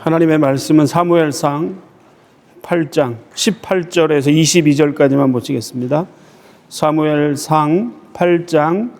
하나님의 말씀은 사무엘상 8장 18절에서 22절까지만 보시겠습니다. 사무엘상 8장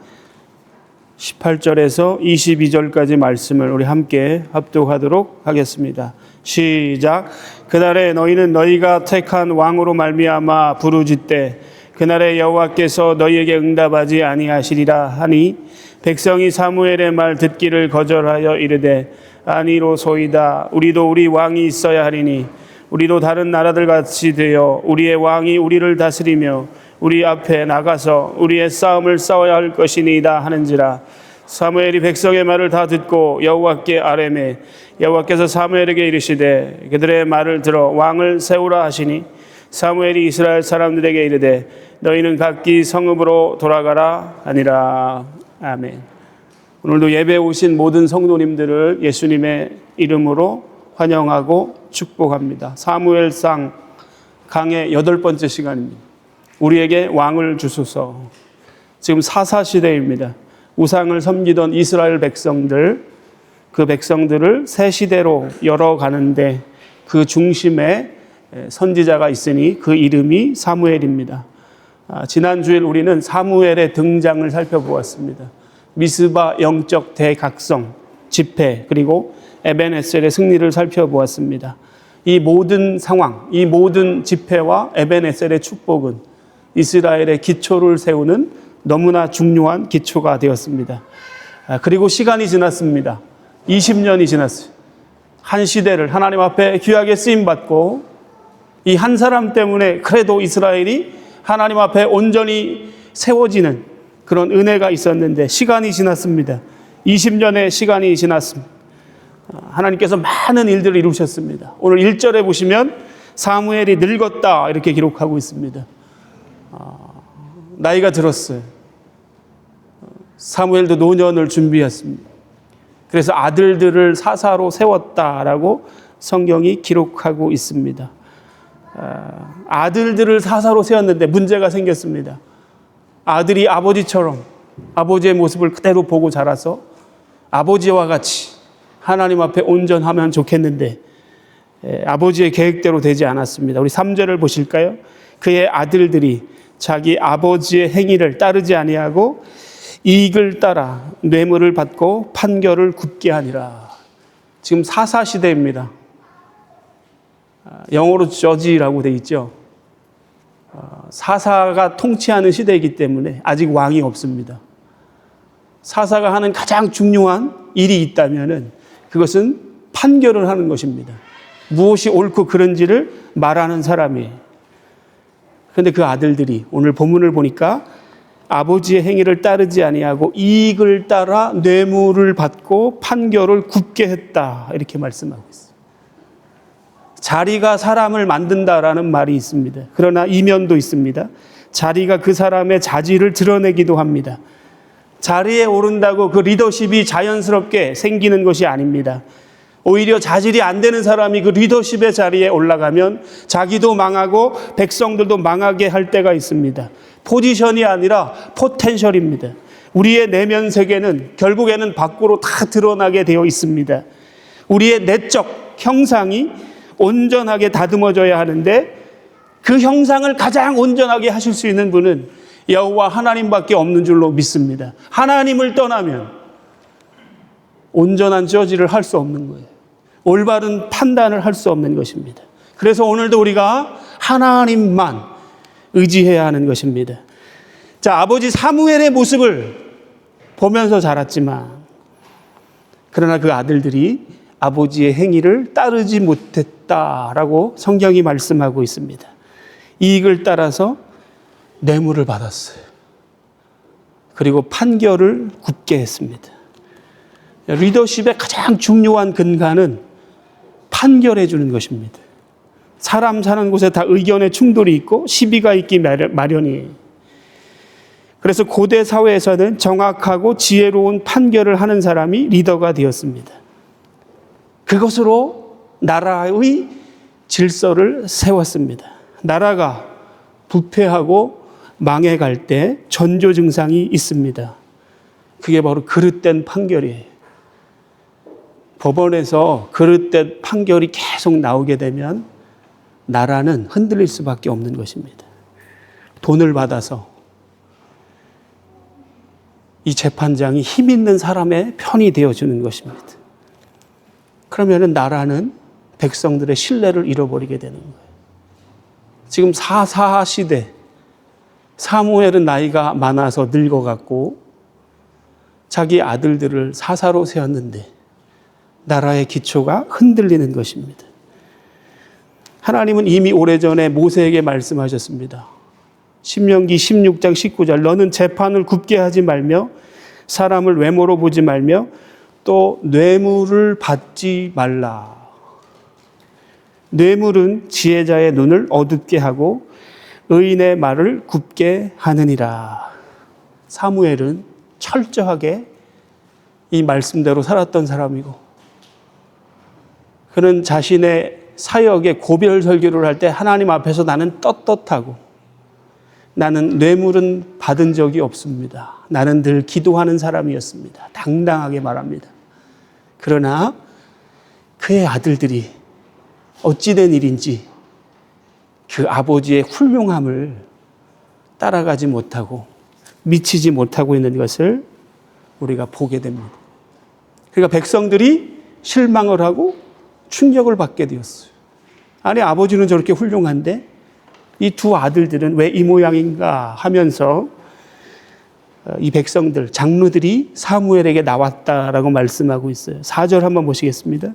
18절에서 22절까지 말씀을 우리 함께 합독하도록 하겠습니다. 시작. 그날에 너희는 너희가 택한 왕으로 말미암아 부르짖되 그날에 여호와께서 너희에게 응답하지 아니하시리라 하니 백성이 사무엘의 말 듣기를 거절하여 이르되 아니로소이다. 우리도 우리 왕이 있어야 하리니 우리도 다른 나라들 같이 되어 우리의 왕이 우리를 다스리며 우리 앞에 나가서 우리의 싸움을 싸워야 할 것이니이다 하는지라. 사무엘이 백성의 말을 다 듣고 여호와께 아뢰매 여호와께서 사무엘에게 이르시되 그들의 말을 들어 왕을 세우라 하시니 사무엘이 이스라엘 사람들에게 이르되 너희는 각기 성읍으로 돌아가라 하니라. 아멘. 오늘도 예배에 오신 모든 성도님들을 예수님의 이름으로 환영하고 축복합니다. 사무엘상 강의 8번째 시간입니다. 우리에게 왕을 주소서. 지금 사사시대입니다. 우상을 섬기던 이스라엘 백성들, 그 백성들을 새 시대로 열어가는데 그 중심에 선지자가 있으니 그 이름이 사무엘입니다. 지난 주일 우리는 사무엘의 등장을 살펴보았습니다. 미스바 영적 대각성, 집회, 그리고 에벤에셀의 승리를 살펴보았습니다. 이 모든 상황, 이 모든 집회와 에벤에셀의 축복은 이스라엘의 기초를 세우는 너무나 중요한 기초가 되었습니다. 그리고 시간이 지났습니다. 20년이 지났어요. 한 시대를 하나님 앞에 귀하게 쓰임받고 이 한 사람 때문에 그래도 이스라엘이 하나님 앞에 온전히 세워지는 그런 은혜가 있었는데 시간이 지났습니다. 20년의 시간이 지났습니다. 하나님께서 많은 일들을 이루셨습니다. 오늘 1절에 보시면 사무엘이 늙었다 이렇게 기록하고 있습니다. 나이가 들었어요. 사무엘도 노년을 준비했습니다. 그래서 아들들을 사사로 세웠다라고 성경이 기록하고 있습니다. 아들들을 사사로 세웠는데 문제가 생겼습니다. 아들이 아버지처럼 아버지의 모습을 그대로 보고 자라서 아버지와 같이 하나님 앞에 온전하면 좋겠는데 아버지의 계획대로 되지 않았습니다. 우리 3절을 보실까요? 그의 아들들이 자기 아버지의 행위를 따르지 아니하고 이익을 따라 뇌물을 받고 판결을 굽게 하니라. 지금 사사시대입니다. 영어로 저지라고 되어 있죠. 사사가 통치하는 시대이기 때문에 아직 왕이 없습니다. 사사가 하는 가장 중요한 일이 있다면 그것은 판결을 하는 것입니다. 무엇이 옳고 그른지를 말하는 사람이에요. 그런데 그 아들들이 오늘 본문을 보니까 아버지의 행위를 따르지 아니하고 이익을 따라 뇌물을 받고 판결을 굽게 했다 이렇게 말씀하고 있어요. 자리가 사람을 만든다라는 말이 있습니다. 그러나 이면도 있습니다. 자리가 그 사람의 자질을 드러내기도 합니다. 자리에 오른다고 그 리더십이 자연스럽게 생기는 것이 아닙니다. 오히려 자질이 안 되는 사람이 그 리더십의 자리에 올라가면 자기도 망하고 백성들도 망하게 할 때가 있습니다. 포지션이 아니라 포텐셜입니다. 우리의 내면 세계는 결국에는 밖으로 다 드러나게 되어 있습니다. 우리의 내적 형상이 온전하게 다듬어져야 하는데 그 형상을 가장 온전하게 하실 수 있는 분은 여호와 하나님밖에 없는 줄로 믿습니다. 하나님을 떠나면 온전한 저지를 할 수 없는 거예요. 올바른 판단을 할 수 없는 것입니다. 그래서 오늘도 우리가 하나님만 의지해야 하는 것입니다. 자, 아버지 사무엘의 모습을 보면서 자랐지만 그러나 그 아들들이 아버지의 행위를 따르지 못했다라고 성경이 말씀하고 있습니다. 이익을 따라서 뇌물을 받았어요. 그리고 판결을 굽게 했습니다. 리더십의 가장 중요한 근간은 판결해 주는 것입니다. 사람 사는 곳에 다 의견의 충돌이 있고 시비가 있기 마련이에요. 그래서 고대 사회에서는 정확하고 지혜로운 판결을 하는 사람이 리더가 되었습니다. 그것으로 나라의 질서를 세웠습니다. 나라가 부패하고 망해갈 때 전조 증상이 있습니다. 그게 바로 그릇된 판결이에요. 법원에서 그릇된 판결이 계속 나오게 되면 나라는 흔들릴 수밖에 없는 것입니다. 돈을 받아서 이 재판장이 힘 있는 사람의 편이 되어주는 것입니다. 그러면 나라는 백성들의 신뢰를 잃어버리게 되는 거예요. 지금 사사 시대, 사무엘은 나이가 많아서 늙어갔고 자기 아들들을 사사로 세웠는데 나라의 기초가 흔들리는 것입니다. 하나님은 이미 오래전에 모세에게 말씀하셨습니다. 신명기 16장 19절 너는 재판을 굽게 하지 말며 사람을 외모로 보지 말며 또 뇌물을 받지 말라. 뇌물은 지혜자의 눈을 어둡게 하고 의인의 말을 굽게 하느니라. 사무엘은 철저하게 이 말씀대로 살았던 사람이고 그는 자신의 사역의 고별 설교를 할 때 하나님 앞에서 나는 떳떳하고 나는 뇌물은 받은 적이 없습니다. 나는 늘 기도하는 사람이었습니다. 당당하게 말합니다. 그러나 그의 아들들이 어찌된 일인지 그 아버지의 훌륭함을 따라가지 못하고 미치지 못하고 있는 것을 우리가 보게 됩니다. 그러니까 백성들이 실망을 하고 충격을 받게 되었어요. 아니 아버지는 저렇게 훌륭한데 이 두 아들들은 왜 이 모양인가 하면서 이 백성들, 장로들이 사무엘에게 나왔다라고 말씀하고 있어요. 4절 한번 보시겠습니다.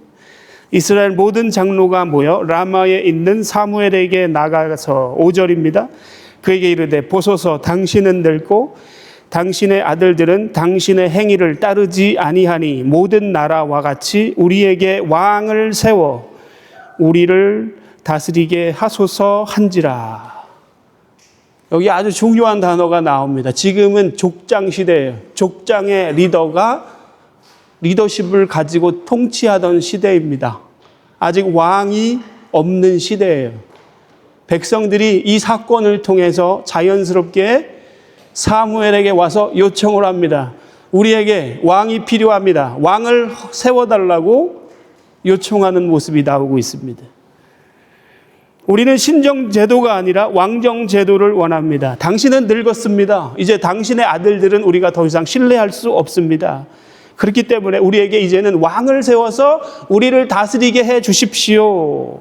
이스라엘 모든 장로가 모여 라마에 있는 사무엘에게 나가서 5절입니다. 그에게 이르되 보소서 당신은 늙고 당신의 아들들은 당신의 행위를 따르지 아니하니 모든 나라와 같이 우리에게 왕을 세워 우리를 다스리게 하소서 한지라. 여기 아주 중요한 단어가 나옵니다. 지금은 족장 시대예요. 족장의 리더가 리더십을 가지고 통치하던 시대입니다. 아직 왕이 없는 시대예요. 백성들이 이 사건을 통해서 자연스럽게 사무엘에게 와서 요청을 합니다. 우리에게 왕이 필요합니다. 왕을 세워달라고 요청하는 모습이 나오고 있습니다. 우리는 신정제도가 아니라 왕정제도를 원합니다. 당신은 늙었습니다. 이제 당신의 아들들은 우리가 더 이상 신뢰할 수 없습니다. 그렇기 때문에 우리에게 이제는 왕을 세워서 우리를 다스리게 해 주십시오.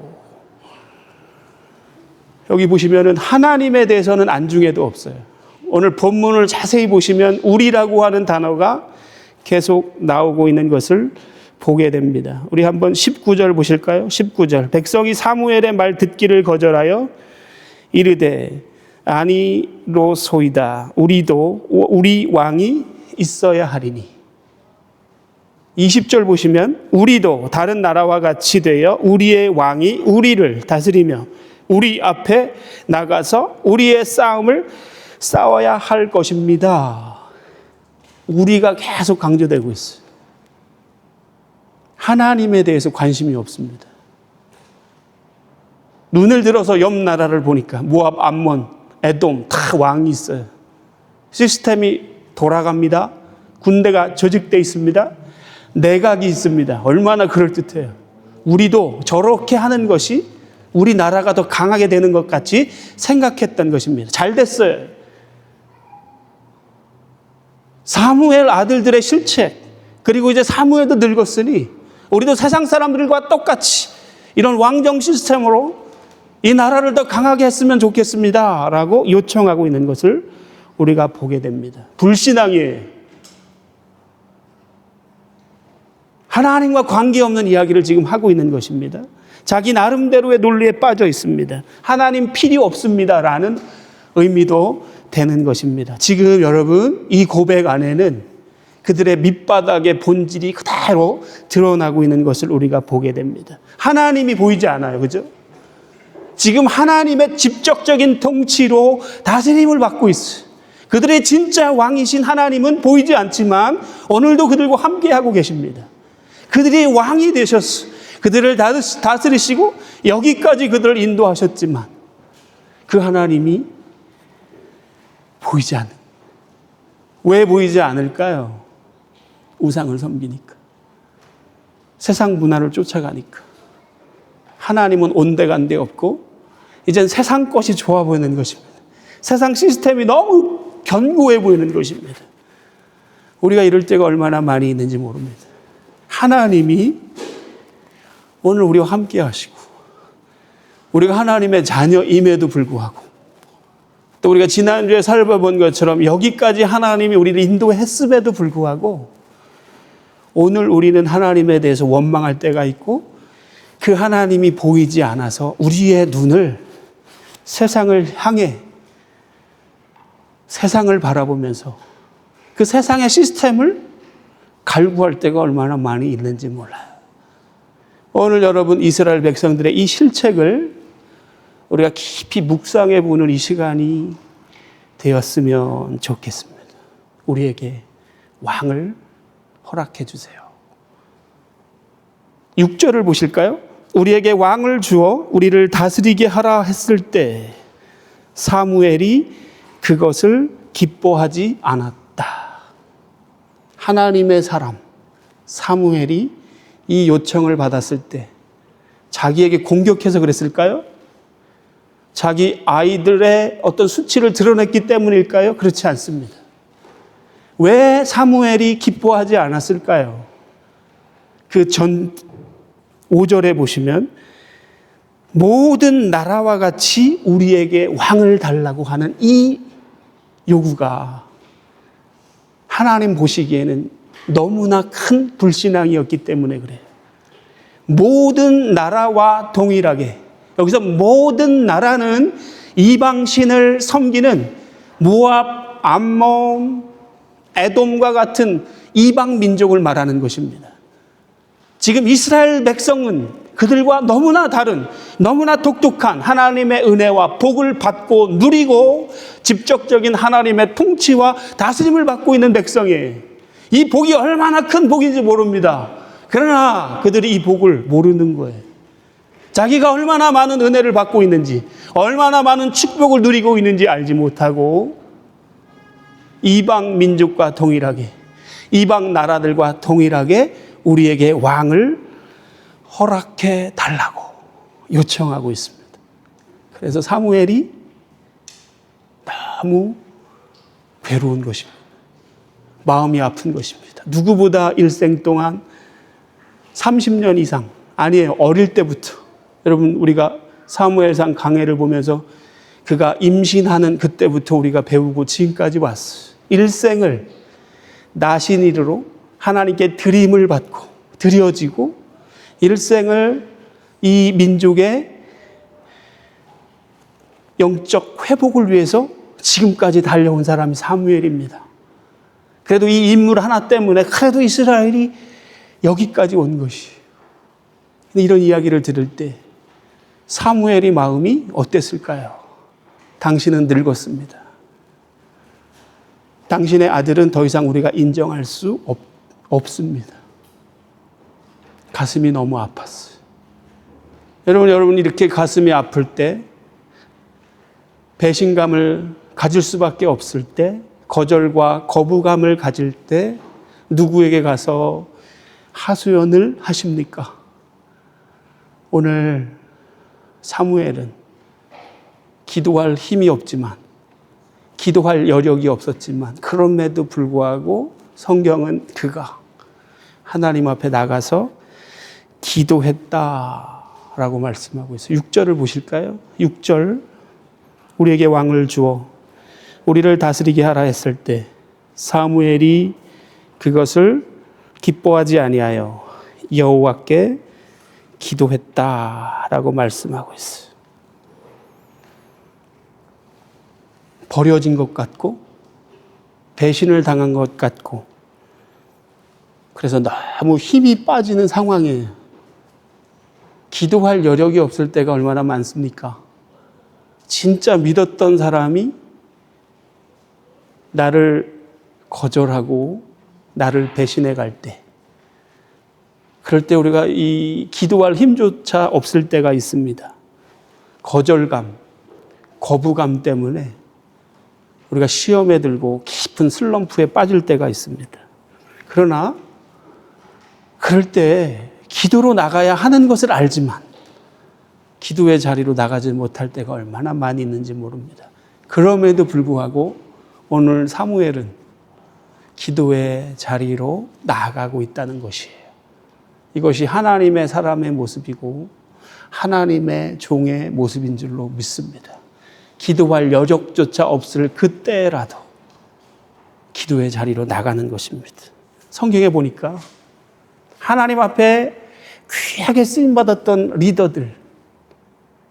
여기 보시면은 하나님에 대해서는 안중에도 없어요. 오늘 본문을 자세히 보시면 우리라고 하는 단어가 계속 나오고 있는 것을 보게 됩니다. 우리 한번 19절 보실까요? 19절. 백성이 사무엘의 말 듣기를 거절하여 이르되 아니로소이다. 우리 왕이 있어야 하리니. 20절 보시면 우리도 다른 나라와 같이 되어 우리의 왕이 우리를 다스리며 우리 앞에 나가서 우리의 싸움을 싸워야 할 것입니다. 우리가 계속 강조되고 있어요. 하나님에 대해서 관심이 없습니다. 눈을 들어서 옆 나라를 보니까 모압, 암몬, 에돔 다 왕이 있어요. 시스템이 돌아갑니다. 군대가 조직되어 있습니다. 내각이 있습니다. 얼마나 그럴듯해요. 우리도 저렇게 하는 것이 우리 나라가 더 강하게 되는 것 같이 생각했던 것입니다. 잘 됐어요. 사무엘 아들들의 실책, 그리고 이제 사무엘도 늙었으니 우리도 세상 사람들과 똑같이 이런 왕정 시스템으로 이 나라를 더 강하게 했으면 좋겠습니다 라고 요청하고 있는 것을 우리가 보게 됩니다. 불신앙이에요. 하나님과 관계없는 이야기를 지금 하고 있는 것입니다. 자기 나름대로의 논리에 빠져 있습니다. 하나님 필요 없습니다라는 의미도 되는 것입니다. 지금 여러분 이 고백 안에는 그들의 밑바닥의 본질이 그대로 드러나고 있는 것을 우리가 보게 됩니다. 하나님이 보이지 않아요. 그죠? 지금 하나님의 직접적인 통치로 다스림을 받고 있어요. 그들의 진짜 왕이신 하나님은 보이지 않지만 오늘도 그들과 함께하고 계십니다. 그들이 왕이 되셨어요. 그들을 다스리시고 여기까지 그들을 인도하셨지만 그 하나님이 보이지 않는. 왜 보이지 않을까요? 우상을 섬기니까. 세상 문화를 쫓아가니까. 하나님은 온데간데 없고 이젠 세상 것이 좋아 보이는 것입니다. 세상 시스템이 너무 견고해 보이는 것입니다. 우리가 이럴 때가 얼마나 많이 있는지 모릅니다. 하나님이 오늘 우리와 함께 하시고 우리가 하나님의 자녀임에도 불구하고 또 우리가 지난주에 살펴본 것처럼 여기까지 하나님이 우리를 인도했음에도 불구하고 오늘 우리는 하나님에 대해서 원망할 때가 있고 그 하나님이 보이지 않아서 우리의 눈을 세상을 향해 세상을 바라보면서 그 세상의 시스템을 갈구할 때가 얼마나 많이 있는지 몰라요. 오늘 여러분 이스라엘 백성들의 이 실책을 우리가 깊이 묵상해 보는 이 시간이 되었으면 좋겠습니다. 우리에게 왕을 허락해 주세요. 6절을 보실까요? 우리에게 왕을 주어 우리를 다스리게 하라 했을 때 사무엘이 그것을 기뻐하지 않았다. 하나님의 사람 사무엘이 이 요청을 받았을 때 자기에게 공격해서 그랬을까요? 자기 아이들의 어떤 수치를 드러냈기 때문일까요? 그렇지 않습니다. 왜 사무엘이 기뻐하지 않았을까요? 그 전 5절에 보시면 모든 나라와 같이 우리에게 왕을 달라고 하는 이 요구가 하나님 보시기에는 너무나 큰 불신앙이었기 때문에 그래요. 모든 나라와 동일하게, 여기서 모든 나라는 이방신을 섬기는 모압, 암몬, 에돔과 같은 이방 민족을 말하는 것입니다. 지금 이스라엘 백성은 그들과 너무나 다른, 너무나 독특한 하나님의 은혜와 복을 받고 누리고 직접적인 하나님의 통치와 다스림을 받고 있는 백성이에요. 이 복이 얼마나 큰 복인지 모릅니다. 그러나 그들이 이 복을 모르는 거예요. 자기가 얼마나 많은 은혜를 받고 있는지, 얼마나 많은 축복을 누리고 있는지 알지 못하고 이방 민족과 동일하게, 이방 나라들과 동일하게 우리에게 왕을 허락해 달라고 요청하고 있습니다. 그래서 사무엘이 너무 괴로운 것입니다. 마음이 아픈 것입니다. 누구보다 일생 동안 30년 이상, 아니에요, 어릴 때부터, 여러분 우리가 사무엘상 강해를 보면서 그가 임신하는 그때부터 우리가 배우고 지금까지 왔어요. 일생을 나신이로 하나님께 드림을 받고 드려지고 일생을 이 민족의 영적 회복을 위해서 지금까지 달려온 사람이 사무엘입니다. 그래도 이 인물 하나 때문에 그래도 이스라엘이 여기까지 온 것이. 이런 이야기를 들을 때 사무엘의 마음이 어땠을까요? 당신은 늙었습니다. 당신의 아들은 더 이상 우리가 인정할 수 없습니다. 가슴이 너무 아팠어요. 여러분 이렇게 가슴이 아플 때, 배신감을 가질 수밖에 없을 때, 거절과 거부감을 가질 때 누구에게 가서 하소연을 하십니까? 오늘 사무엘은 기도할 힘이 없지만, 기도할 여력이 없었지만 그럼에도 불구하고 성경은 그가 하나님 앞에 나가서 기도했다라고 말씀하고 있어요. 6절을 보실까요? 6절, 우리에게 왕을 주어 우리를 다스리게 하라 했을 때 사무엘이 그것을 기뻐하지 아니하여 여호와께 기도했다라고 말씀하고 있어요. 버려진 것 같고 배신을 당한 것 같고 그래서 너무 힘이 빠지는 상황이에요. 기도할 여력이 없을 때가 얼마나 많습니까? 진짜 믿었던 사람이 나를 거절하고 나를 배신해 갈 때, 그럴 때 우리가 이 기도할 힘조차 없을 때가 있습니다. 거절감, 거부감 때문에 우리가 시험에 들고 깊은 슬럼프에 빠질 때가 있습니다. 그러나 그럴 때 기도로 나가야 하는 것을 알지만 기도의 자리로 나가지 못할 때가 얼마나 많이 있는지 모릅니다. 그럼에도 불구하고 오늘 사무엘은 기도의 자리로 나아가고 있다는 것이에요. 이것이 하나님의 사람의 모습이고 하나님의 종의 모습인 줄로 믿습니다. 기도할 여력조차 없을 그때라도 기도의 자리로 나가는 것입니다. 성경에 보니까 하나님 앞에 귀하게 쓰임받았던 리더들,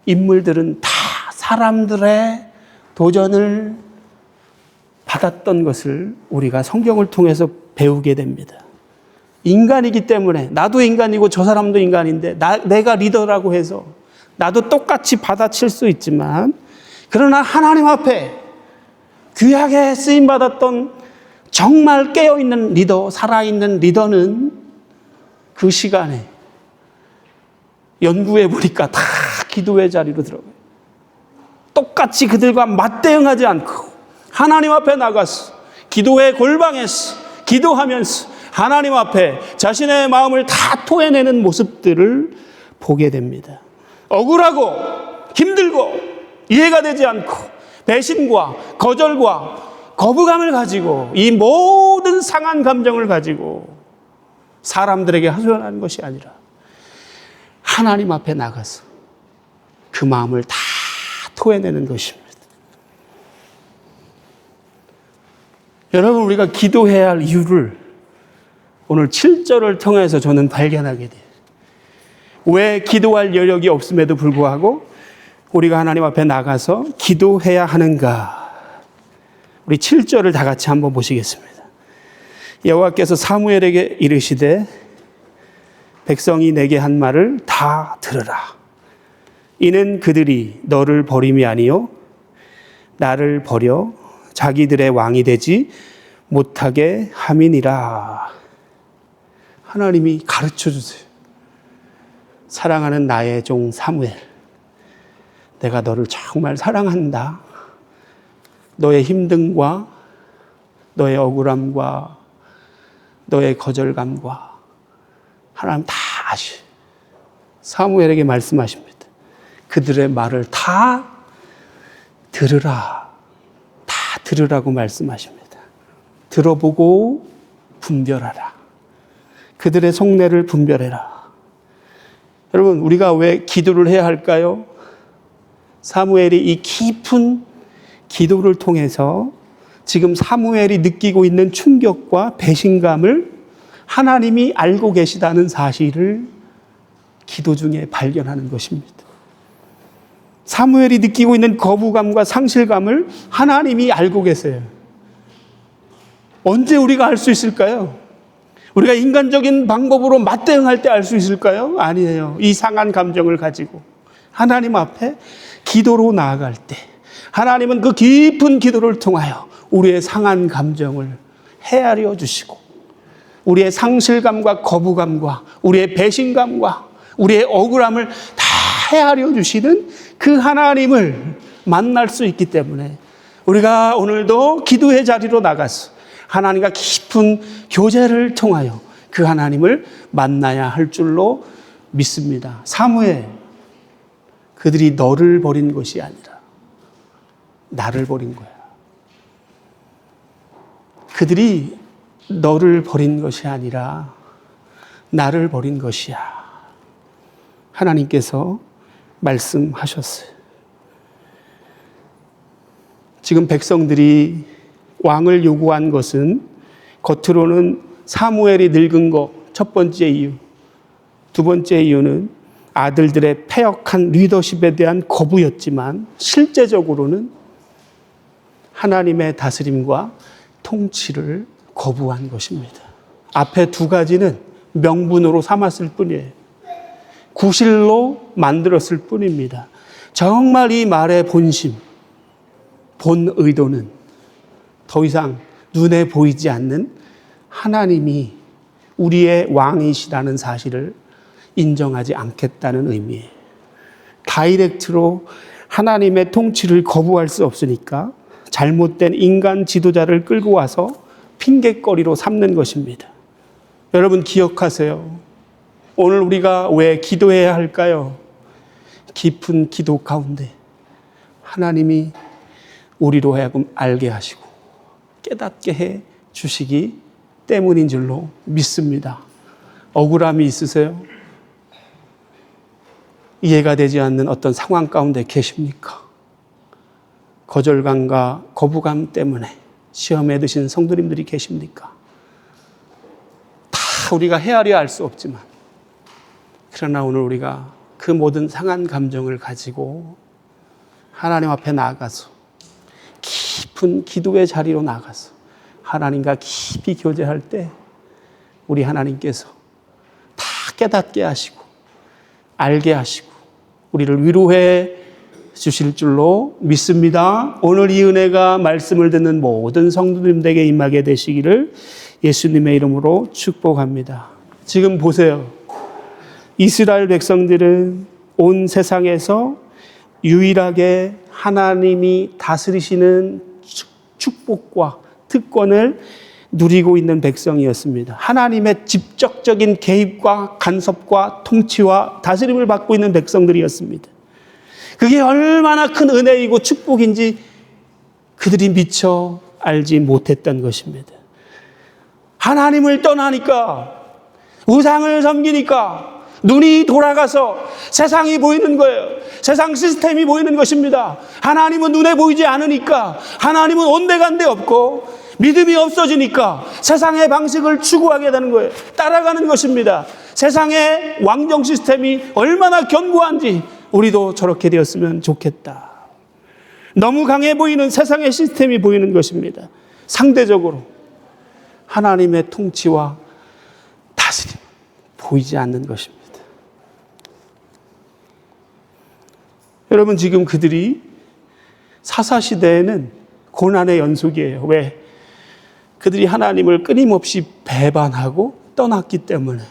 인물들은 다 사람들의 도전을 받았던 것을 우리가 성경을 통해서 배우게 됩니다. 인간이기 때문에 나도 인간이고 저 사람도 인간인데 내가 리더라고 해서 나도 똑같이 받아칠 수 있지만, 그러나 하나님 앞에 귀하게 쓰임받았던 정말 깨어있는 리더, 살아있는 리더는 그 시간에 연구해 보니까 다 기도의 자리로 들어가요. 똑같이 그들과 맞대응하지 않고 하나님 앞에 나가서 기도의 골방에서 기도하면서 하나님 앞에 자신의 마음을 다 토해내는 모습들을 보게 됩니다. 억울하고 힘들고 이해가 되지 않고 배신과 거절과 거부감을 가지고 이 모든 상한 감정을 가지고 사람들에게 하소연하는 것이 아니라 하나님 앞에 나가서 그 마음을 다 토해내는 것입니다. 여러분, 우리가 기도해야 할 이유를 오늘 7절을 통해서 저는 발견하게 돼요. 왜 기도할 여력이 없음에도 불구하고 우리가 하나님 앞에 나가서 기도해야 하는가? 우리 7절을 다 같이 한번 보시겠습니다. 여호와께서 사무엘에게 이르시되 백성이 내게 한 말을 다 들으라. 이는 그들이 너를 버림이 아니요 나를 버려 자기들의 왕이 되지 못하게 함이니라. 하나님이 가르쳐 주세요. 사랑하는 나의 종 사무엘, 내가 너를 정말 사랑한다. 너의 힘듦과 너의 억울함과 너의 거절감과 하나님 다 아시. 사무엘에게 말씀하십니다. 그들의 말을 다 들으라. 다 들으라고 말씀하십니다. 들어보고 분별하라. 그들의 속내를 분별해라. 여러분, 우리가 왜 기도를 해야 할까요? 사무엘이 이 깊은 기도를 통해서 지금 사무엘이 느끼고 있는 충격과 배신감을 하나님이 알고 계시다는 사실을 기도 중에 발견하는 것입니다. 사무엘이 느끼고 있는 거부감과 상실감을 하나님이 알고 계세요. 언제 우리가 알 수 있을까요? 우리가 인간적인 방법으로 맞대응할 때 알 수 있을까요? 아니에요. 이 상한 감정을 가지고 하나님 앞에 기도로 나아갈 때 하나님은 그 깊은 기도를 통하여 우리의 상한 감정을 헤아려 주시고 우리의 상실감과 거부감과 우리의 배신감과 우리의 억울함을 다 헤아려 주시는 그 하나님을 만날 수 있기 때문에 우리가 오늘도 기도의 자리로 나가서 하나님과 깊은 교제를 통하여 그 하나님을 만나야 할 줄로 믿습니다. 사무엘, 그들이 너를 버린 것이 아니라 나를 버린 거야. 그들이 너를 버린 것이 아니라 나를 버린 것이야. 하나님께서 말씀하셨어요. 지금 백성들이 왕을 요구한 것은 겉으로는 사무엘이 늙은 것, 첫 번째 이유. 두 번째 이유는 아들들의 패역한 리더십에 대한 거부였지만 실제적으로는 하나님의 다스림과 통치를 거부한 것입니다. 앞에 두 가지는 명분으로 삼았을 뿐이에요. 구실로 만들었을 뿐입니다. 정말 이 말의 본심, 본 의도는 더 이상 눈에 보이지 않는 하나님이 우리의 왕이시라는 사실을 인정하지 않겠다는 의미예요. 다이렉트로 하나님의 통치를 거부할 수 없으니까 잘못된 인간 지도자를 끌고 와서 핑계거리로 삼는 것입니다. 여러분 기억하세요. 오늘 우리가 왜 기도해야 할까요? 깊은 기도 가운데 하나님이 우리로 하여금 알게 하시고 깨닫게 해 주시기 때문인 줄로 믿습니다. 억울함이 있으세요? 이해가 되지 않는 어떤 상황 가운데 계십니까? 거절감과 거부감 때문에 시험에 드신 성도님들이 계십니까? 다 우리가 헤아려 알 수 없지만, 그러나 오늘 우리가 그 모든 상한 감정을 가지고 하나님 앞에 나아가서 깊은 기도의 자리로 나가서 하나님과 깊이 교제할 때 우리 하나님께서 다 깨닫게 하시고 알게 하시고 우리를 위로해 주실 줄로 믿습니다. 오늘 이 은혜가 말씀을 듣는 모든 성도님들에게 임하게 되시기를 예수님의 이름으로 축복합니다. 지금 보세요. 이스라엘 백성들은 온 세상에서 유일하게 하나님이 다스리시는 축복과 특권을 누리고 있는 백성이었습니다. 하나님의 직접적인 개입과 간섭과 통치와 다스림을 받고 있는 백성들이었습니다. 그게 얼마나 큰 은혜이고 축복인지 그들이 미처 알지 못했던 것입니다. 하나님을 떠나니까, 우상을 섬기니까 눈이 돌아가서 세상이 보이는 거예요. 세상 시스템이 보이는 것입니다. 하나님은 눈에 보이지 않으니까, 하나님은 온데간데 없고 믿음이 없어지니까 세상의 방식을 추구하게 되는 거예요. 따라가는 것입니다. 세상의 왕정 시스템이 얼마나 견고한지 우리도 저렇게 되었으면 좋겠다. 너무 강해 보이는 세상의 시스템이 보이는 것입니다. 상대적으로 하나님의 통치와 다스림 보이지 않는 것입니다. 여러분, 지금 그들이 사사시대에는 고난의 연속이에요. 왜? 그들이 하나님을 끊임없이 배반하고 떠났기 때문에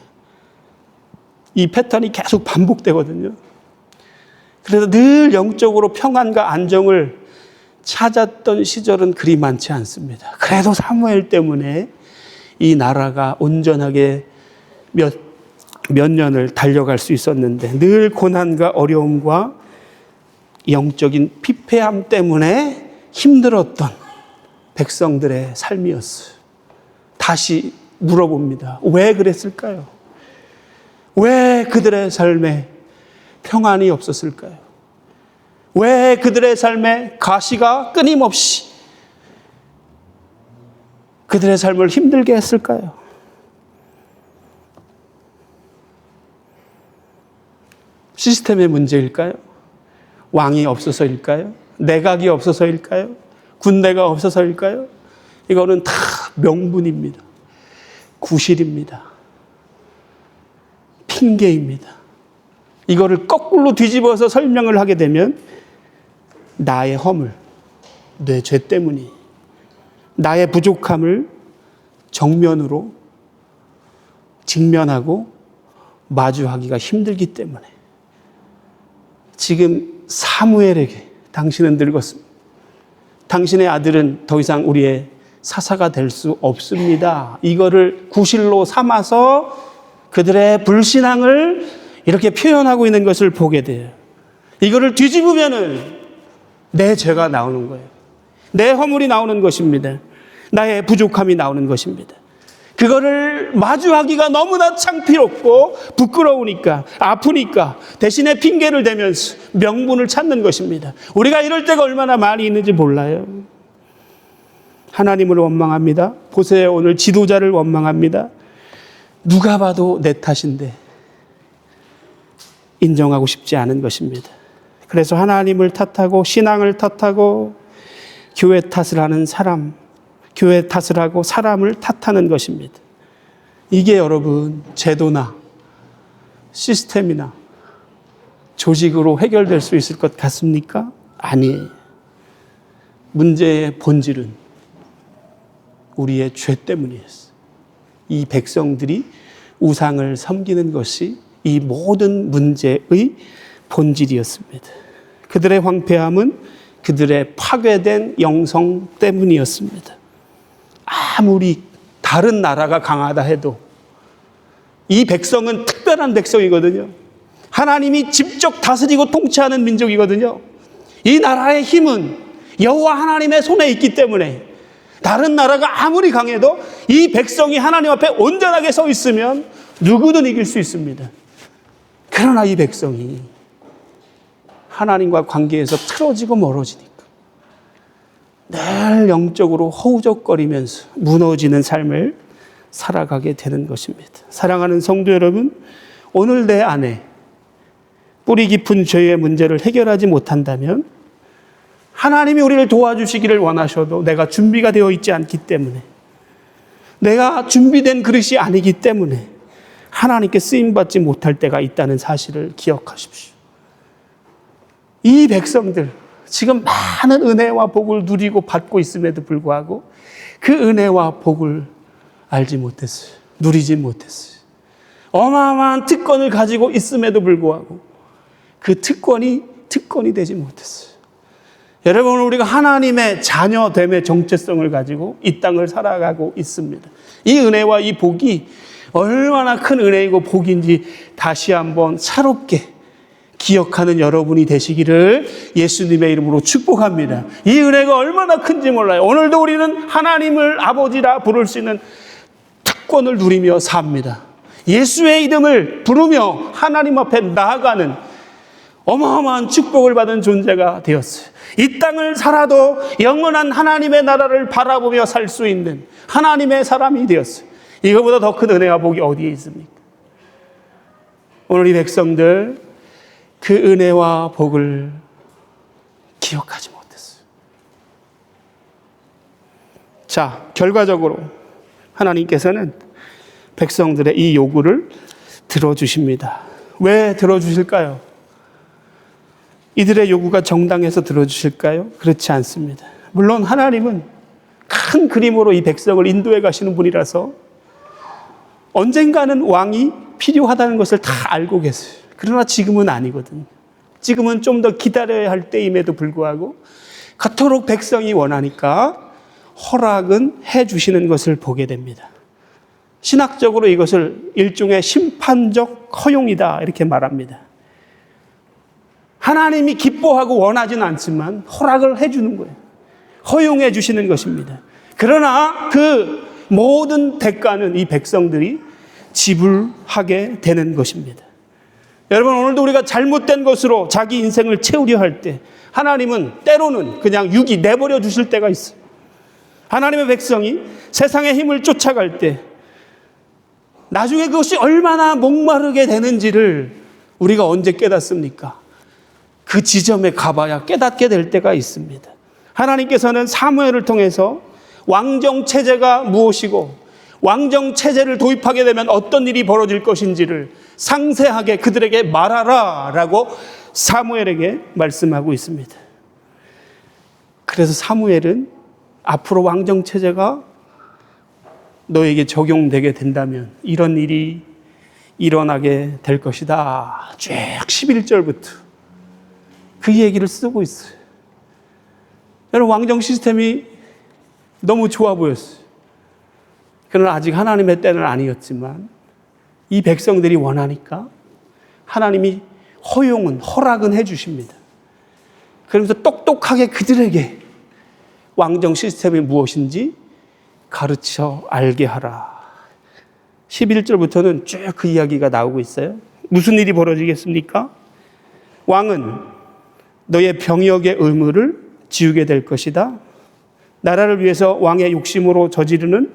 이 패턴이 계속 반복되거든요. 그래서 늘 영적으로 평안과 안정을 찾았던 시절은 그리 많지 않습니다. 그래도 사무엘 때문에 이 나라가 온전하게 몇 년을 달려갈 수 있었는데 늘 고난과 어려움과 영적인 피폐함 때문에 힘들었던 백성들의 삶이었어요. 다시 물어봅니다. 왜 그랬을까요? 왜 그들의 삶에 평안이 없었을까요? 왜 그들의 삶에 가시가 끊임없이 그들의 삶을 힘들게 했을까요? 시스템의 문제일까요? 왕이 없어서일까요? 내각이 없어서일까요? 군대가 없어서일까요? 이거는 다 명분입니다. 구실입니다. 핑계입니다. 이거를 거꾸로 뒤집어서 설명을 하게 되면 나의 허물, 내 죄 때문이, 나의 부족함을 정면으로 직면하고 마주하기가 힘들기 때문에 지금 사무엘에게 당신은 늙었습니다. 당신의 아들은 더 이상 우리의 사사가 될 수 없습니다. 이거를 구실로 삼아서 그들의 불신앙을 이렇게 표현하고 있는 것을 보게 돼요. 이거를 뒤집으면은 내 죄가 나오는 거예요. 내 허물이 나오는 것입니다. 나의 부족함이 나오는 것입니다. 그거를 마주하기가 너무나 창피롭고 부끄러우니까, 아프니까 대신에 핑계를 대면서 명분을 찾는 것입니다. 우리가 이럴 때가 얼마나 많이 있는지 몰라요. 하나님을 원망합니다. 보세요, 오늘 지도자를 원망합니다. 누가 봐도 내 탓인데 인정하고 싶지 않은 것입니다. 그래서 하나님을 탓하고 신앙을 탓하고 교회 탓을 하는 사람, 교회 탓을 하고 사람을 탓하는 것입니다. 이게 여러분 제도나 시스템이나 조직으로 해결될 수 있을 것 같습니까? 아니에요. 문제의 본질은 우리의 죄 때문이었어요. 이 백성들이 우상을 섬기는 것이 이 모든 문제의 본질이었습니다. 그들의 황폐함은 그들의 파괴된 영성 때문이었습니다. 아무리 다른 나라가 강하다 해도 이 백성은 특별한 백성이거든요. 하나님이 직접 다스리고 통치하는 민족이거든요. 이 나라의 힘은 여호와 하나님의 손에 있기 때문에 다른 나라가 아무리 강해도 이 백성이 하나님 앞에 온전하게 서 있으면 누구든 이길 수 있습니다. 그러나 이 백성이 하나님과 관계에서 틀어지고 멀어지니까 늘 영적으로 허우적거리면서 무너지는 삶을 살아가게 되는 것입니다. 사랑하는 성도 여러분, 오늘 내 안에 뿌리 깊은 죄의 문제를 해결하지 못한다면 하나님이 우리를 도와주시기를 원하셔도 내가 준비가 되어 있지 않기 때문에, 내가 준비된 그릇이 아니기 때문에 하나님께 쓰임받지 못할 때가 있다는 사실을 기억하십시오. 이 백성들 지금 많은 은혜와 복을 누리고 받고 있음에도 불구하고 그 은혜와 복을 알지 못했어요. 누리지 못했어요. 어마어마한 특권을 가지고 있음에도 불구하고 그 특권이 되지 못했어요. 여러분, 우리가 하나님의 자녀됨의 정체성을 가지고 이 땅을 살아가고 있습니다. 이 은혜와 이 복이 얼마나 큰 은혜이고 복인지 다시 한번 새롭게 기억하는 여러분이 되시기를 예수님의 이름으로 축복합니다. 이 은혜가 얼마나 큰지 몰라요. 오늘도 우리는 하나님을 아버지라 부를 수 있는 특권을 누리며 삽니다. 예수의 이름을 부르며 하나님 앞에 나아가는 어마어마한 축복을 받은 존재가 되었어요. 이 땅을 살아도 영원한 하나님의 나라를 바라보며 살 수 있는 하나님의 사람이 되었어요. 이거보다 더 큰 은혜와 복이 어디에 있습니까? 오늘 이 백성들 그 은혜와 복을 기억하지 못했어요. 자, 결과적으로 하나님께서는 백성들의 이 요구를 들어주십니다. 왜 들어주실까요? 이들의 요구가 정당해서 들어주실까요? 그렇지 않습니다. 물론 하나님은 큰 그림으로 이 백성을 인도해 가시는 분이라서 언젠가는 왕이 필요하다는 것을 다 알고 계세요. 그러나 지금은 아니거든요. 지금은 좀 더 기다려야 할 때임에도 불구하고 그토록 백성이 원하니까 허락은 해 주시는 것을 보게 됩니다. 신학적으로 이것을 일종의 심판적 허용이다 이렇게 말합니다. 하나님이 기뻐하고 원하지는 않지만 허락을 해 주는 거예요. 허용해 주시는 것입니다. 그러나 그 모든 대가는 이 백성들이 지불하게 되는 것입니다. 여러분, 오늘도 우리가 잘못된 것으로 자기 인생을 채우려 할 때 하나님은 때로는 그냥 유기 내버려 주실 때가 있어요. 하나님의 백성이 세상의 힘을 쫓아갈 때 나중에 그것이 얼마나 목마르게 되는지를 우리가 언제 깨닫습니까? 그 지점에 가봐야 깨닫게 될 때가 있습니다. 하나님께서는 사무엘을 통해서 왕정 체제가 무엇이고 왕정 체제를 도입하게 되면 어떤 일이 벌어질 것인지를 상세하게 그들에게 말하라 라고 사무엘에게 말씀하고 있습니다. 그래서 사무엘은 앞으로 왕정 체제가 너에게 적용되게 된다면 이런 일이 일어나게 될 것이다. 쭉 11절부터 그 얘기를 쓰고 있어요. 여러분, 왕정 시스템이 너무 좋아 보였어요. 그러나 아직 하나님의 때는 아니었지만 이 백성들이 원하니까 하나님이 허락은 해 주십니다. 그러면서 똑똑하게 그들에게 왕정 시스템이 무엇인지 가르쳐 알게 하라. 11절부터는 쭉 그 이야기가 나오고 있어요. 무슨 일이 벌어지겠습니까? 왕은 너의 병역의 의무를 지우게 될 것이다. 나라를 위해서 왕의 욕심으로 저지르는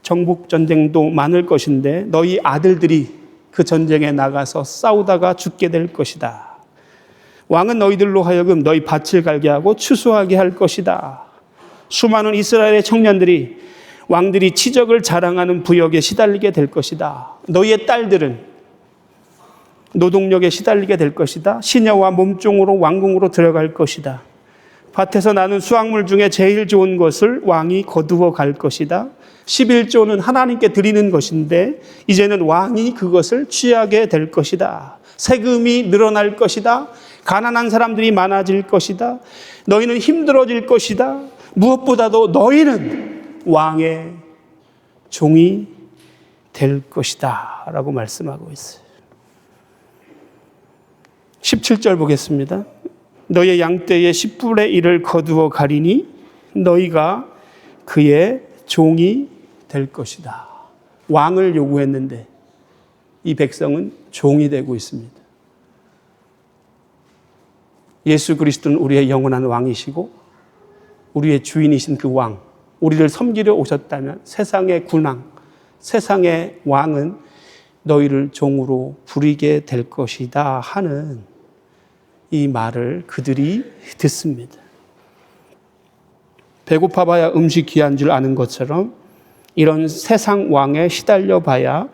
정복 전쟁도 많을 것인데 너희 아들들이 그 전쟁에 나가서 싸우다가 죽게 될 것이다. 왕은 너희들로 하여금 너희 밭을 갈게 하고 추수하게 할 것이다. 수많은 이스라엘의 청년들이 왕들이 치적을 자랑하는 부역에 시달리게 될 것이다. 너희의 딸들은 노동력에 시달리게 될 것이다. 시녀와 몸종으로 왕궁으로 들어갈 것이다. 밭에서 나는 수확물 중에 제일 좋은 것을 왕이 거두어 갈 것이다. 11조는 하나님께 드리는 것인데 이제는 왕이 그것을 취하게 될 것이다. 세금이 늘어날 것이다. 가난한 사람들이 많아질 것이다. 너희는 힘들어질 것이다. 무엇보다도 너희는 왕의 종이 될 것이다 라고 말씀하고 있어요. 17절 보겠습니다. 너의 양떼의 10분의 1을 거두어 가리니 너희가 그의 종이 될 것이다. 왕을 요구했는데 이 백성은 종이 되고 있습니다. 예수 그리스도는 우리의 영원한 왕이시고 우리의 주인이신 그 왕, 우리를 섬기려 오셨다면 세상의 군왕, 세상의 왕은 너희를 종으로 부리게 될 것이다 하는 이 말을 그들이 듣습니다. 배고파봐야 음식 귀한 줄 아는 것처럼 이런 세상 왕에 시달려 봐야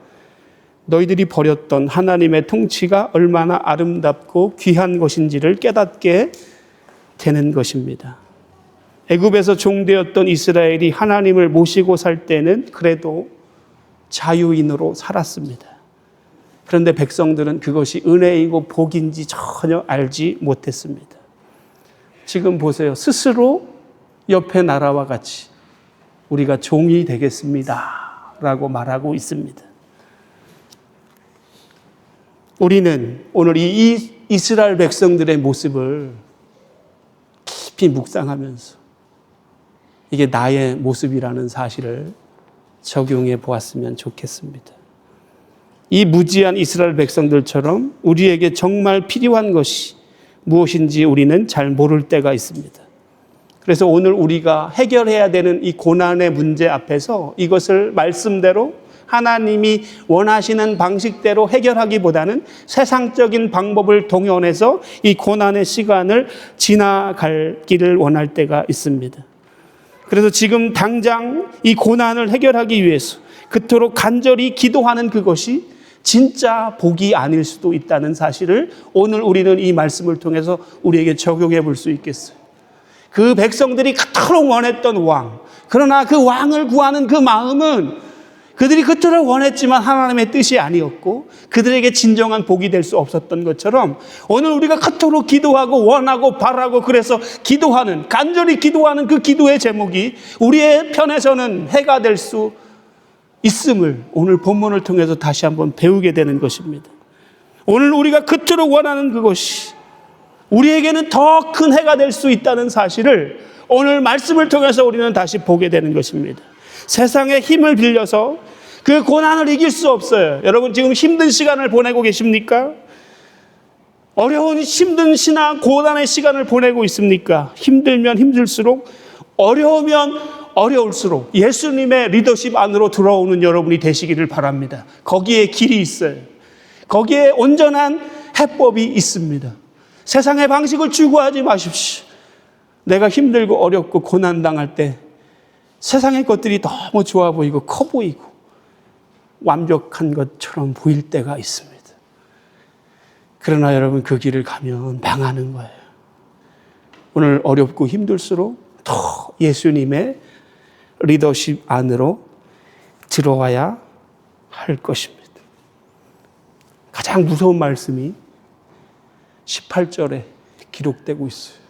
너희들이 버렸던 하나님의 통치가 얼마나 아름답고 귀한 것인지를 깨닫게 되는 것입니다. 애굽에서 종되었던 이스라엘이 하나님을 모시고 살 때는 그래도 자유인으로 살았습니다. 그런데 백성들은 그것이 은혜이고 복인지 전혀 알지 못했습니다. 지금 보세요. 스스로 옆의 나라와 같이 우리가 종이 되겠습니다 라고 말하고 있습니다. 우리는 오늘 이 이스라엘 백성들의 모습을 깊이 묵상하면서 이게 나의 모습이라는 사실을 적용해 보았으면 좋겠습니다. 이 무지한 이스라엘 백성들처럼 우리에게 정말 필요한 것이 무엇인지 우리는 잘 모를 때가 있습니다. 그래서 오늘 우리가 해결해야 되는 이 고난의 문제 앞에서 이것을 말씀대로 하나님이 원하시는 방식대로 해결하기보다는 세상적인 방법을 동원해서 이 고난의 시간을 지나가기를 원할 때가 있습니다. 그래서 지금 당장 이 고난을 해결하기 위해서 그토록 간절히 기도하는 그것이 진짜 복이 아닐 수도 있다는 사실을 오늘 우리는 이 말씀을 통해서 우리에게 적용해 볼 수 있겠어요. 그 백성들이 그토록 원했던 왕, 그러나 그 왕을 구하는 그 마음은 그들이 그토록 원했지만 하나님의 뜻이 아니었고 그들에게 진정한 복이 될 수 없었던 것처럼 오늘 우리가 그토록 기도하고 원하고 바라고 그래서 기도하는, 간절히 기도하는 그 기도의 제목이 우리의 편에서는 해가 될 수 있음을 오늘 본문을 통해서 다시 한번 배우게 되는 것입니다. 오늘 우리가 그토록 원하는 그것이 우리에게는 더 큰 해가 될 수 있다는 사실을 오늘 말씀을 통해서 우리는 다시 보게 되는 것입니다. 세상의 힘을 빌려서 그 고난을 이길 수 없어요. 여러분 지금 힘든 시간을 보내고 계십니까? 어려운 힘든 신앙, 고난의 시간을 보내고 있습니까? 힘들면 힘들수록, 어려우면 어려울수록 예수님의 리더십 안으로 들어오는 여러분이 되시기를 바랍니다. 거기에 길이 있어요. 거기에 온전한 해법이 있습니다. 세상의 방식을 추구하지 마십시오. 내가 힘들고 어렵고 고난당할 때 세상의 것들이 너무 좋아 보이고 커 보이고 완벽한 것처럼 보일 때가 있습니다. 그러나 여러분 그 길을 가면 망하는 거예요. 오늘 어렵고 힘들수록 더 예수님의 리더십 안으로 들어와야 할 것입니다. 가장 무서운 말씀이 18절에 기록되고 있어요.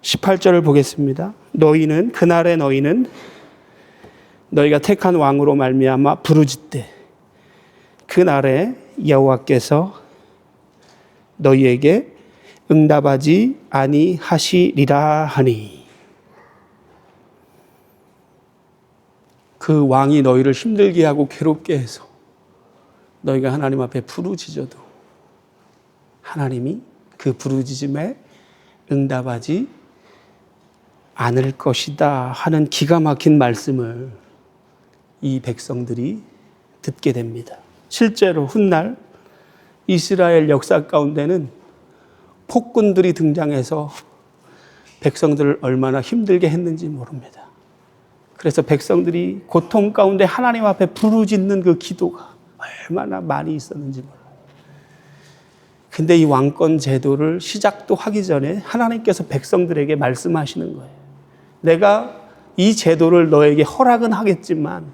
18절을 보겠습니다. 그날에 너희는 너희가 택한 왕으로 말미암아 부르짖되 그날에 여호와께서 너희에게 응답하지 아니하시리라 하니. 그 왕이 너희를 힘들게 하고 괴롭게 해서 너희가 하나님 앞에 부르짖어도 하나님이 그 부르짖음에 응답하지 않을 것이다 하는 기가 막힌 말씀을 이 백성들이 듣게 됩니다. 실제로 훗날 이스라엘 역사 가운데는 폭군들이 등장해서 백성들을 얼마나 힘들게 했는지 모릅니다. 그래서 백성들이 고통 가운데 하나님 앞에 부르짖는 그 기도가 얼마나 많이 있었는지 몰라요. 근데 이 왕권 제도를 시작도 하기 전에 하나님께서 백성들에게 말씀하시는 거예요. 내가 이 제도를 너에게 허락은 하겠지만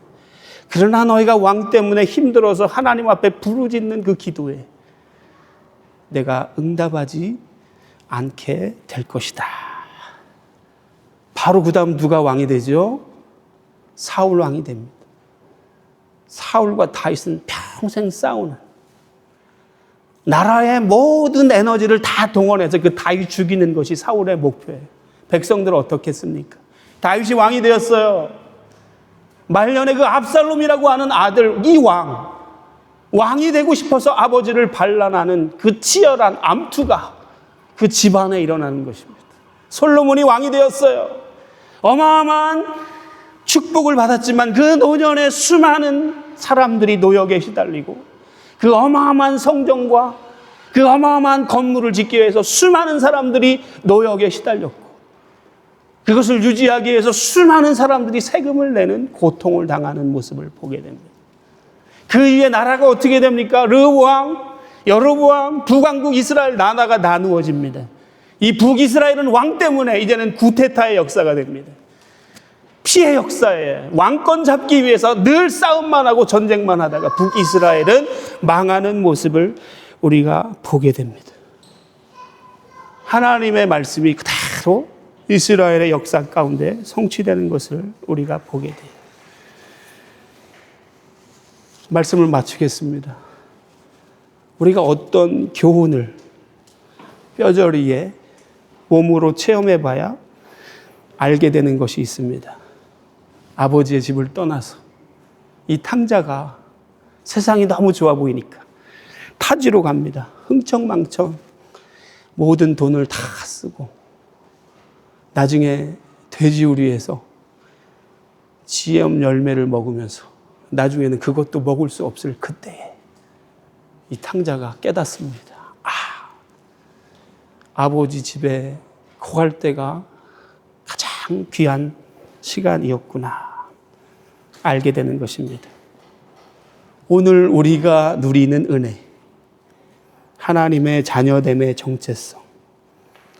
그러나 너희가 왕 때문에 힘들어서 하나님 앞에 부르짖는 그 기도에 내가 응답하지 않게 될 것이다. 바로 그 다음 누가 왕이 되죠? 사울 왕이 됩니다. 사울과 다윗은 평생 싸우는, 나라의 모든 에너지를 다 동원해서 그 다윗 죽이는 것이 사울의 목표예요. 백성들은 어떻게 했습니까? 다윗이 왕이 되었어요. 말년에 그 압살롬이라고 하는 아들, 이 왕이 되고 싶어서 아버지를 반란하는 그 치열한 암투가 그 집안에 일어나는 것입니다. 솔로몬이 왕이 되었어요. 어마어마한 축복을 받았지만 그 노년에 수많은 사람들이 노역에 시달리고, 그 어마어마한 성전과 그 어마어마한 건물을 짓기 위해서 수많은 사람들이 노역에 시달렸고, 그것을 유지하기 위해서 수많은 사람들이 세금을 내는 고통을 당하는 모습을 보게 됩니다. 그 이후에 나라가 어떻게 됩니까? 르호보암, 여로보암, 북왕국 이스라엘 나라가 나누어집니다. 이 북이스라엘은 왕 때문에 이제는 구테타의 역사가 됩니다. 피해 역사에 왕권 잡기 위해서 늘 싸움만 하고 전쟁만 하다가 북이스라엘은 망하는 모습을 우리가 보게 됩니다. 하나님의 말씀이 그대로 이스라엘의 역사 가운데 성취되는 것을 우리가 보게 돼요. 말씀을 마치겠습니다. 우리가 어떤 교훈을 뼈저리게 몸으로 체험해 봐야 알게 되는 것이 있습니다. 아버지의 집을 떠나서 이 탕자가 세상이 너무 좋아 보이니까 타지로 갑니다. 흥청망청 모든 돈을 다 쓰고, 나중에 돼지우리에서 지엄 열매를 먹으면서 나중에는 그것도 먹을 수 없을 그때에 이 탕자가 깨닫습니다. 아버지 집에 거할 때가 가장 귀한 시간이었구나 알게 되는 것입니다. 오늘 우리가 누리는 은혜, 하나님의 자녀됨의 정체성,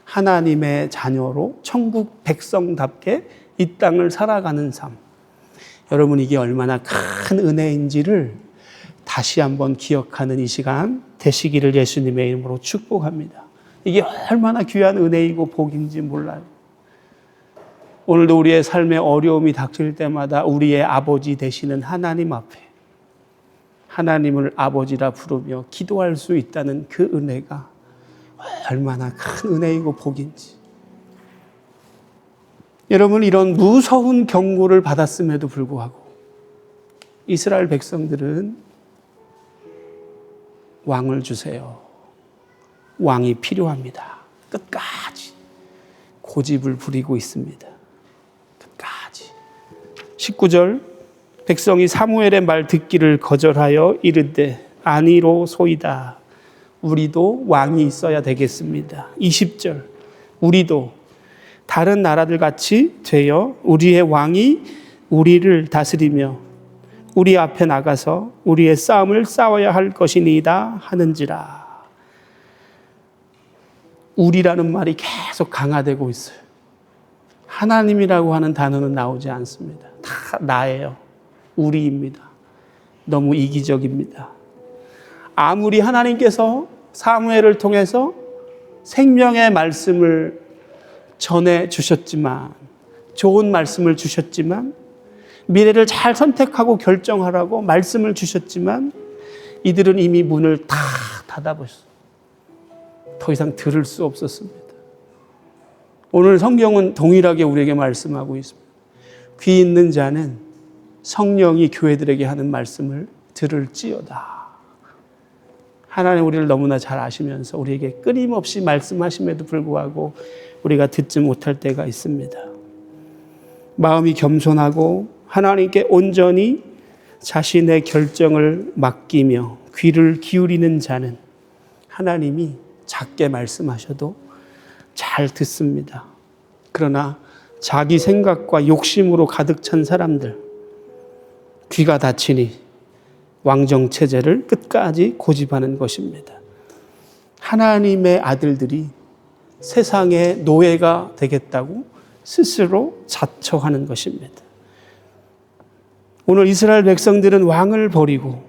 하나님의 자녀로 천국 백성답게 이 땅을 살아가는 삶, 여러분 이게 얼마나 큰 은혜인지를 다시 한번 기억하는 이 시간 되시기를 예수님의 이름으로 축복합니다. 이게 얼마나 귀한 은혜이고 복인지 몰라요. 오늘도 우리의 삶에 어려움이 닥칠 때마다 우리의 아버지 되시는 하나님 앞에 하나님을 아버지라 부르며 기도할 수 있다는 그 은혜가 얼마나 큰 은혜이고 복인지. 여러분, 이런 무서운 경고를 받았음에도 불구하고 이스라엘 백성들은 왕을 주세요, 왕이 필요합니다, 끝까지 고집을 부리고 있습니다. 끝까지. 19절, 백성이 사무엘의 말 듣기를 거절하여 이르되 아니로소이다, 우리도 왕이 있어야 되겠습니다. 20절, 우리도 다른 나라들 같이 되어 우리의 왕이 우리를 다스리며 우리 앞에 나가서 우리의 싸움을 싸워야 할 것이니이다 하는지라. 우리라는 말이 계속 강화되고 있어요. 하나님이라고 하는 단어는 나오지 않습니다. 다 나예요. 우리입니다. 너무 이기적입니다. 아무리 하나님께서 사무엘을 통해서 생명의 말씀을 전해 주셨지만, 좋은 말씀을 주셨지만, 미래를 잘 선택하고 결정하라고 말씀을 주셨지만, 이들은 이미 문을 다 닫아버렸어요. 더 이상 들을 수 없었습니다. 오늘 성경은 동일하게 우리에게 말씀하고 있습니다. 귀 있는 자는 성령이 교회들에게 하는 말씀을 들을지어다. 하나님 우리를 너무나 잘 아시면서 우리에게 끊임없이 말씀하심에도 불구하고 우리가 듣지 못할 때가 있습니다. 마음이 겸손하고 하나님께 온전히 자신의 결정을 맡기며 귀를 기울이는 자는 하나님이 작게 말씀하셔도 잘 듣습니다. 그러나 자기 생각과 욕심으로 가득 찬 사람들, 귀가 닫히니 왕정체제를 끝까지 고집하는 것입니다. 하나님의 아들들이 세상의 노예가 되겠다고 스스로 자처하는 것입니다. 오늘 이스라엘 백성들은 왕을 버리고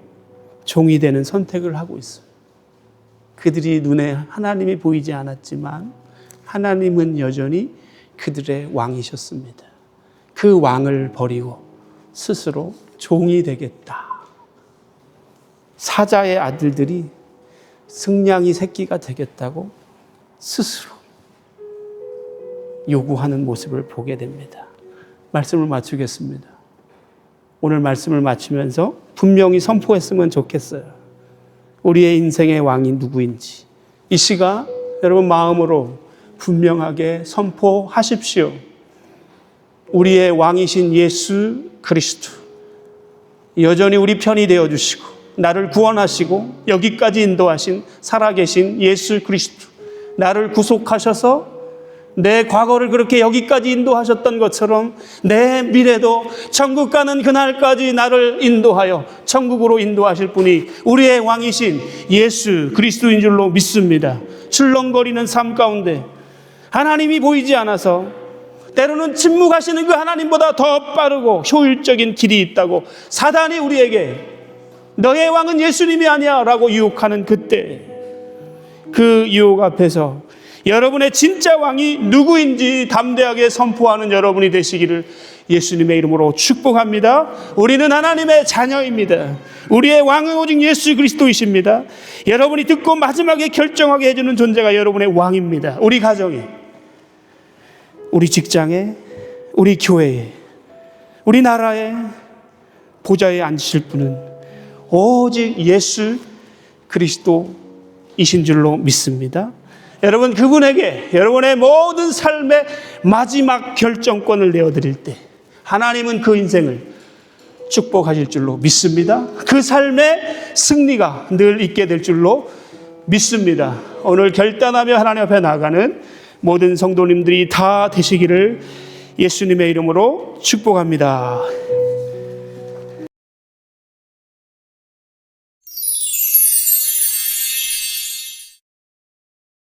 종이 되는 선택을 하고 있어요. 그들이 눈에 하나님이 보이지 않았지만 하나님은 여전히 그들의 왕이셨습니다. 그 왕을 버리고 스스로 종이 되겠다. 사자의 아들들이 승냥이 새끼가 되겠다고 스스로 요구하는 모습을 보게 됩니다. 말씀을 마치겠습니다. 오늘 말씀을 마치면서 분명히 선포했으면 좋겠어요. 우리의 인생의 왕이 누구인지 이 시간 여러분 마음으로 분명하게 선포하십시오. 우리의 왕이신 예수 그리스도 여전히 우리 편이 되어주시고 나를 구원하시고 여기까지 인도하신 살아계신 예수 그리스도, 나를 구속하셔서 내 과거를 그렇게 여기까지 인도하셨던 것처럼 내 미래도 천국 가는 그날까지 나를 인도하여 천국으로 인도하실 분이 우리의 왕이신 예수 그리스도인 줄로 믿습니다. 출렁거리는 삶 가운데 하나님이 보이지 않아서 때로는 침묵하시는 그 하나님보다 더 빠르고 효율적인 길이 있다고 사단이 우리에게 너의 왕은 예수님이 아니야 라고 유혹하는 그때, 그 유혹 앞에서 여러분의 진짜 왕이 누구인지 담대하게 선포하는 여러분이 되시기를 예수님의 이름으로 축복합니다. 우리는 하나님의 자녀입니다. 우리의 왕은 오직 예수 그리스도이십니다. 여러분이 듣고 마지막에 결정하게 해주는 존재가 여러분의 왕입니다. 우리 가정에, 우리 직장에, 우리 교회에, 우리 나라에 보좌에 앉으실 분은 오직 예수 그리스도이신 줄로 믿습니다. 여러분, 그분에게 여러분의 모든 삶의 마지막 결정권을 내어드릴 때 하나님은 그 인생을 축복하실 줄로 믿습니다. 그 삶의 승리가 늘 있게 될 줄로 믿습니다. 오늘 결단하며 하나님 앞에 나아가는 모든 성도님들이 다 되시기를 예수님의 이름으로 축복합니다.